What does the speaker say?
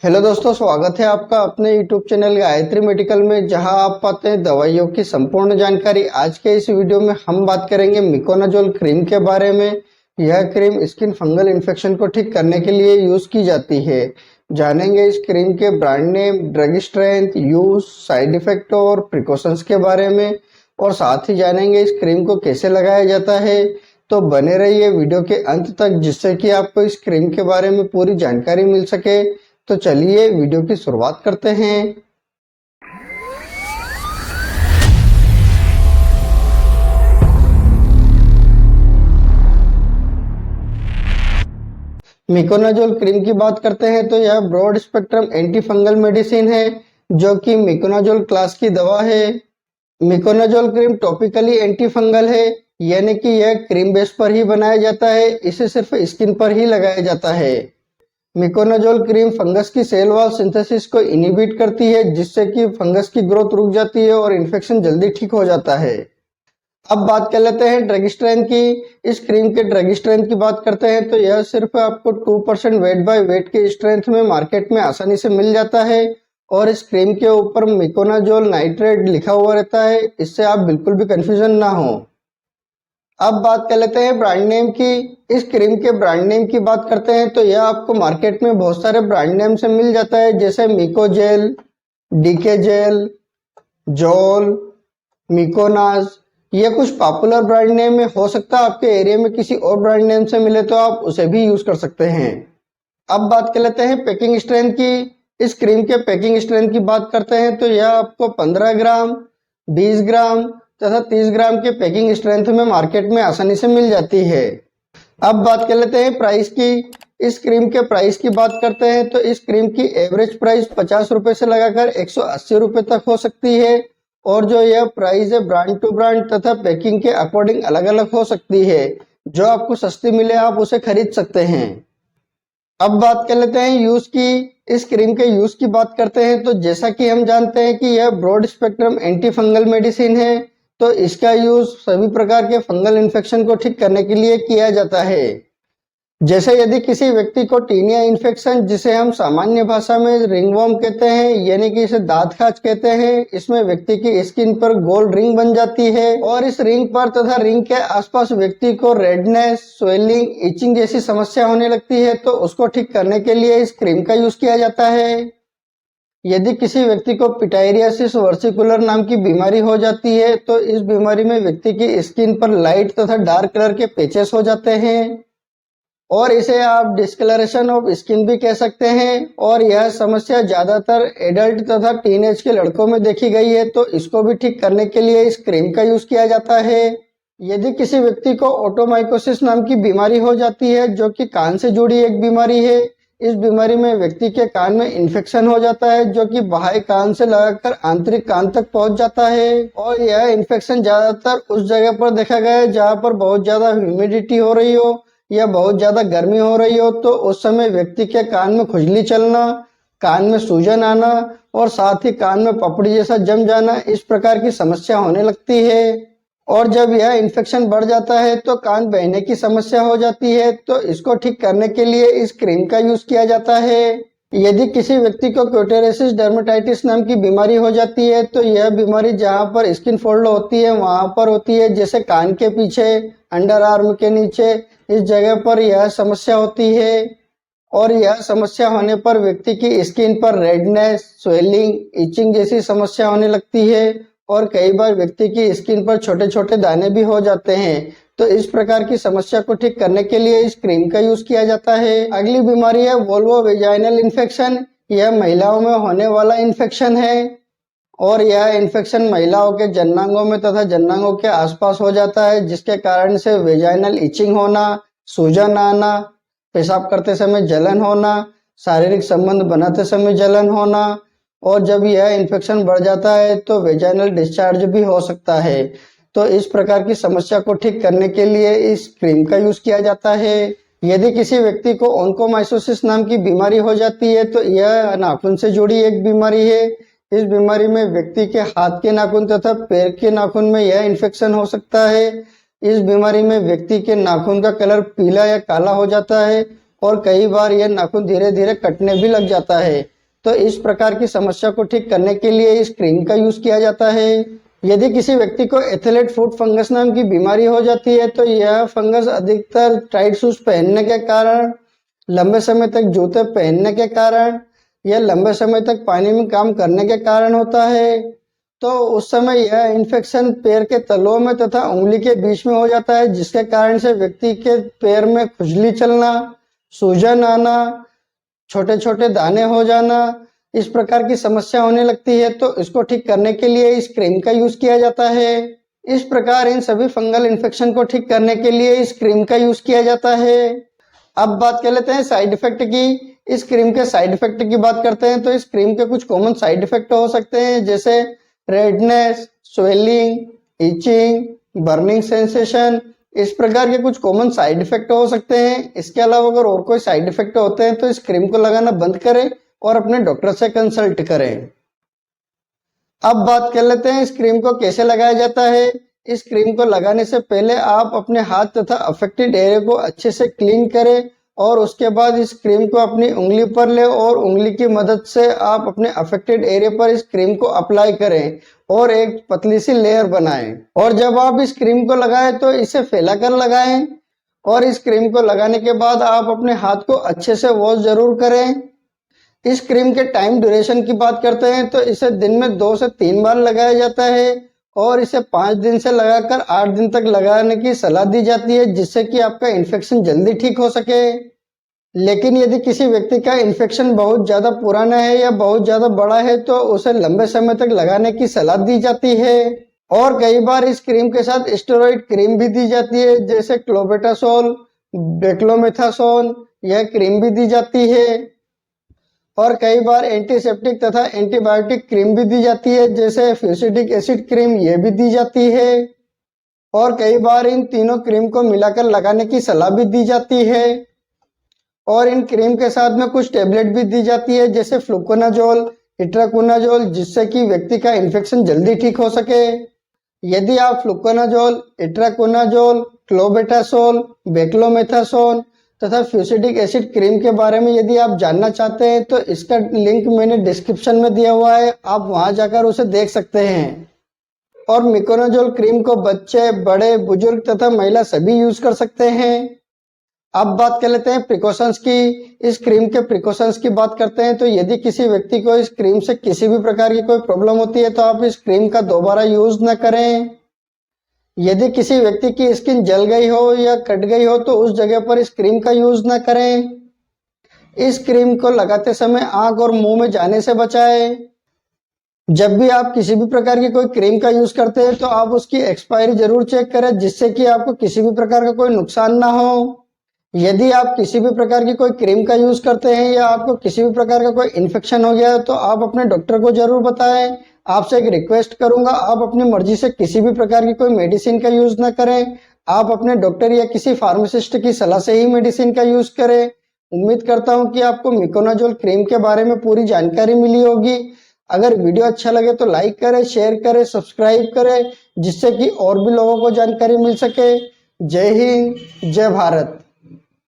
Hello दोस्तों, स्वागत है आपका अपने यूट्यूब चैनल गायत्री मेडिकल में, जहां आप पाते हैं दवाइयों की संपूर्ण जानकारी। आज के इस वीडियो में हम बात करेंगे मिकोनाजोल क्रीम के बारे में। यह क्रीम स्किन फंगल इन्फेक्शन को ठीक करने के लिए यूज की जाती है। जानेंगे इस क्रीम के brand name, drug strength, use, side effect और प्रिकॉशंस के बारे में, और साथ ही जानेंगे इस क्रीम को कैसे लगाया जाता है। तो बने रहिए वीडियो के अंत तक, जिससे कि आपको इस क्रीम के बारे में पूरी जानकारी मिल सके। तो चलिए वीडियो की शुरुआत करते हैं। मिकोनाजोल क्रीम की बात करते हैं तो यह broad spectrum anti fungal medicine है, जो कि मिकोनाजोल क्लास की दवा है। Miconazole cream topically anti fungal है, यानी कि यह क्रीम बेस पर ही बनाया जाता है, इसे सिर्फ स्किन पर ही लगाया जाता है। मिकोनाजोल क्रीम फंगस की सेल वॉल सिंथेसिस को इनहिबिट करती है, जिससे कि फंगस की ग्रोथ रुक जाती है और इन्फेक्शन जल्दी ठीक हो जाता है। अब बात कर लेते हैं ड्रग स्ट्रेंथ की। इस क्रीम के ड्रग स्ट्रेंथ की बात करते हैं तो यह सिर्फ आपको 2% वेट बाय वेट के स्ट्रेंथ में मार्केट में आसानी से मिल जाता है, और इस क्रीम के ऊपर मिकोनाजोल नाइट्रेट लिखा हुआ रहता है, इससे आप बिल्कुल भी कंफ्यूजन ना हो। अब बात कर लेते हैं ब्रांड नेम की। इस क्रीम के ब्रांड नेम की बात करते हैं तो यह आपको मार्केट में बहुत सारे ब्रांड नेम से मिल जाता है, जैसे मिकोजेल, डीके जेल, जोल, मिकोनाज। ये कुछ पॉपुलर ब्रांड नेम में हो सकता है आपके एरिया में किसी और ब्रांड नेम से मिले तो आप उसे भी यूज कर सकते हैं। अब बात कर लेते हैं पैकिंग स्ट्रेंथ की। इस क्रीम के पैकिंग स्ट्रेंथ की बात करते हैं तो यह आपको 15 ग्राम, 20 ग्राम तथा 30 ग्राम के पैकिंग स्ट्रेंथ में मार्केट में आसानी से मिल जाती है। अब बात कर लेते हैं प्राइस की। इस क्रीम के प्राइस की बात करते हैं तो इस क्रीम की एवरेज प्राइस 50 रुपए से लगाकर 180 रुपए तक हो सकती है, और जो यह प्राइस है ब्रांड टू ब्रांड तथा पैकिंग के अकॉर्डिंग अलग अलग हो सकती है। जो आपको सस्ती मिले आप उसे खरीद सकते हैं। अब बात कर लेते हैं यूज की। इस क्रीम के यूज की बात करते हैं तो जैसा कि हम जानते हैं कि यह broad spectrum anti fungal medicine है, तो इसका यूज सभी प्रकार के फंगल इन्फेक्शन को ठीक करने के लिए किया जाता है। जैसे यदि किसी व्यक्ति को टीनिया इन्फेक्शन, जिसे हम सामान्य भाषा में रिंगवॉर्म कहते हैं, यानी कि इसे दांत खाज कहते हैं, इसमें व्यक्ति की स्किन पर गोल रिंग बन जाती है, और इस रिंग पर तथा रिंग के आसपास व्यक्ति को रेडनेस, स्वेलिंग, इचिंग जैसी समस्या होने लगती है, तो उसको ठीक करने के लिए इस क्रीम का यूज किया जाता है। यदि किसी व्यक्ति को पिटाइरियासिस वर्सिकुलर नाम की बीमारी हो जाती है, तो इस बीमारी में व्यक्ति की स्किन पर लाइट तथा डार्क कलर के पैचेस हो जाते हैं, और इसे आप डिस्कलरेशन ऑफ स्किन भी कह सकते हैं। और यह समस्या ज्यादातर एडल्ट तथा टीनेज के लड़कों में देखी गई है, तो इसको भी ठीक करने के लिए इस क्रीम का यूज किया जाता है। यदि किसी व्यक्ति को ओटोमाइकोसिस नाम की बीमारी हो जाती है, जो कि कान से जुड़ी एक बीमारी है, इस बीमारी में व्यक्ति के कान में इन्फेक्शन हो जाता है, जो कि बाह्य कान से लगाकर आंतरिक कान तक पहुंच जाता है, और यह इन्फेक्शन ज्यादातर उस जगह पर देखा गया है जहां पर बहुत ज्यादा ह्यूमिडिटी हो रही हो या बहुत ज्यादा गर्मी हो रही हो, तो उस समय व्यक्ति के कान में खुजली चलना, कान में सूजन आना, और साथ ही कान में पपड़ी जैसा जम जाना, इस प्रकार की समस्या होने लगती है। और जब यह इन्फेक्शन बढ़ जाता है तो कान बहने की समस्या हो जाती है, तो इसको ठीक करने के लिए इस क्रीम का यूज किया जाता है। यदि किसी व्यक्ति को क्यूटेरेसिस डर्मेटाइटिस नाम की बीमारी हो जाती है, तो यह बीमारी जहां पर स्किन फोल्ड होती है वहां पर होती है, जैसे कान के पीछे, अंडर आर्म के नीचे, इस जगह पर यह समस्या होती है, और यह समस्या होने पर व्यक्ति की स्किन पर रेडनेस, स्वेलिंग, इचिंग जैसी समस्या होने लगती है, और कई बार व्यक्ति की स्किन पर छोटे छोटे दाने भी हो जाते हैं। तो इस प्रकार की समस्या को ठीक करने के लिए इस क्रीम का यूज किया जाता है। अगली बीमारी है वोल्वो वेजाइनल इन्फेक्शन। यह महिलाओं में होने वाला इन्फेक्शन है, और यह इन्फेक्शन महिलाओं के जननांगों में तथा जननांगों के आसपास हो जाता है, जिसके कारण से वेजाइनल इचिंग होना, सूजन आना, पेशाब करते समय जलन होना, शारीरिक संबंध बनाते समय जलन होना, और जब यह इन्फेक्शन बढ़ जाता है तो वेजाइनल डिस्चार्ज भी हो सकता है। तो इस प्रकार की समस्या को ठीक करने के लिए इस क्रीम का यूज किया जाता है। यदि किसी व्यक्ति को ओन्कोमाइकोसिस नाम की बीमारी हो जाती है, तो यह नाखून से जुड़ी एक बीमारी है। इस बीमारी में व्यक्ति के हाथ के नाखून तथा पैर के नाखून में यह इन्फेक्शन हो सकता है। इस बीमारी में व्यक्ति के नाखून का कलर पीला या काला हो जाता है, और कई बार यह नाखून धीरे धीरे कटने भी लग जाता है। तो इस प्रकार की समस्या को ठीक करने के लिए इस क्रीम का यूज किया जाता है। यदि किसी व्यक्ति को एथलेट फुट फंगस नाम की बीमारी हो जाती है तो यह फंगस अधिकतर टाइट शूज पहनने के कारण, लंबे समय तक जूते पहनने के कारण या लंबे समय तक पानी में काम करने के कारण होता है। तो उस समय यह इन्फेक्शन पैर के तलुओं में तथा उंगली के बीच में हो जाता है, जिसके कारण से व्यक्ति के पैर में खुजली चलना, सूजन आना, छोटे छोटे दाने हो जाना, इस प्रकार की समस्या होने लगती है। तो इसको ठीक करने के लिए इस क्रीम का यूज किया जाता है। इस प्रकार इन सभी फंगल इन्फेक्शन को ठीक करने के लिए इस क्रीम का यूज किया जाता है। अब बात कर लेते हैं साइड इफेक्ट की। इस क्रीम के साइड इफेक्ट की बात करते हैं तो इस क्रीम के कुछ कॉमन साइड इफेक्ट हो सकते हैं, जैसे redness, swelling, itching, burning sensation, इस प्रकार के कुछ कॉमन साइड इफेक्ट हो सकते हैं। इसके अलावा अगर और कोई साइड इफेक्ट होते हैं तो इस क्रीम को लगाना बंद करें और अपने डॉक्टर से कंसल्ट करें। अब बात कर लेते हैं इस क्रीम को कैसे लगाया जाता है। इस क्रीम को लगाने से पहले आप अपने हाथ तथा अफेक्टेड एरिया को अच्छे से क्लीन करें और उसके बाद इस क्रीम को अपनी उंगली पर ले और उंगली की मदद से आप अपने अफेक्टेड एरिया पर इस क्रीम को अप्लाई करें और एक पतली सी लेयर बनाएं। और जब आप इस क्रीम को लगाएं तो इसे फैलाकर लगाएं और इस क्रीम को लगाने के बाद आप अपने हाथ को अच्छे से वॉश जरूर करें। इस क्रीम के टाइम ड्यूरेशन की बात करते हैं तो इसे दिन में 2 से 3 बार लगाया जाता है और इसे 5 दिन से लगाकर 8 दिन तक लगाने की सलाह दी जाती है, जिससे कि आपका इन्फेक्शन जल्दी ठीक हो सके। लेकिन यदि किसी व्यक्ति का इन्फेक्शन बहुत ज़्यादा पुराना है या बहुत ज़्यादा बड़ा है तो उसे लंबे समय तक लगाने की सलाह दी जाती है। और कई बार इस क्रीम के साथ स्टेरॉइड क्रीम भी दी जाती है, जैसे क्लोबेटासोल, बेक्लोमेथासोन, यह क्रीम भी दी जाती है। और कई बार एंटीसेप्टिक तथा एंटीबायोटिक क्रीम भी दी जाती है, जैसे फ्यूसिडिक एसिड क्रीम, यह भी दी जाती है। और कई बार इन तीनों क्रीम को मिलाकर लगाने की सलाह भी दी जाती है। और इन क्रीम के साथ में कुछ टेबलेट भी दी जाती है, जैसे फ्लुकोनाजोल, इट्राकोनाजोल, जिससे कि व्यक्ति का इन्फेक्शन जल्दी ठीक हो सके। यदि आप फ्लुकोनाजोल, इट्राकोनाजोल, क्लोबेटासोल, बेक्लोमेथासोन तथा फ्यूसिडिक एसिड क्रीम के बारे में यदि आप जानना चाहते हैं तो इसका लिंक मैंने डिस्क्रिप्शन में दिया हुआ है, आप वहां जाकर उसे देख सकते हैं। और मिकोनाजोल क्रीम को बच्चे, बड़े, बुजुर्ग तथा महिला सभी यूज कर सकते हैं। अब बात कर लेते हैं प्रिकॉशंस की। इस क्रीम के प्रिकॉशंस की बात करते हैं तो यदि किसी व्यक्ति को इस क्रीम से किसी भी प्रकार की कोई प्रॉब्लम होती है तो आप इस क्रीम का दोबारा यूज न करें। यदि किसी व्यक्ति की स्किन जल गई हो या कट गई हो तो उस जगह पर इस क्रीम का यूज न करें। इस क्रीम को लगाते समय आंख और मुंह में जाने से बचाएं। जब भी आप किसी भी प्रकार की कोई क्रीम का यूज करते हैं तो आप उसकी एक्सपायरी जरूर चेक करें, जिससे कि आपको किसी भी प्रकार का कोई नुकसान ना हो। यदि आप किसी भी प्रकार की कोई क्रीम का यूज करते हैं या आपको किसी भी प्रकार का कोई इन्फेक्शन हो गया है तो आप अपने डॉक्टर को जरूर बताएं। आपसे एक रिक्वेस्ट करूंगा, आप अपनी मर्जी से किसी भी प्रकार की कोई मेडिसिन का यूज ना करें। आप अपने डॉक्टर या किसी फार्मासिस्ट की सलाह से ही मेडिसिन का यूज करें। उम्मीद करता हूं कि आपको मिकोनाजोल क्रीम के बारे में पूरी जानकारी मिली होगी। अगर वीडियो अच्छा लगे तो लाइक करें, शेयर करें, सब्सक्राइब करें, जिससे कि और भी लोगों को जानकारी मिल सके। जय हिंद, जय भारत।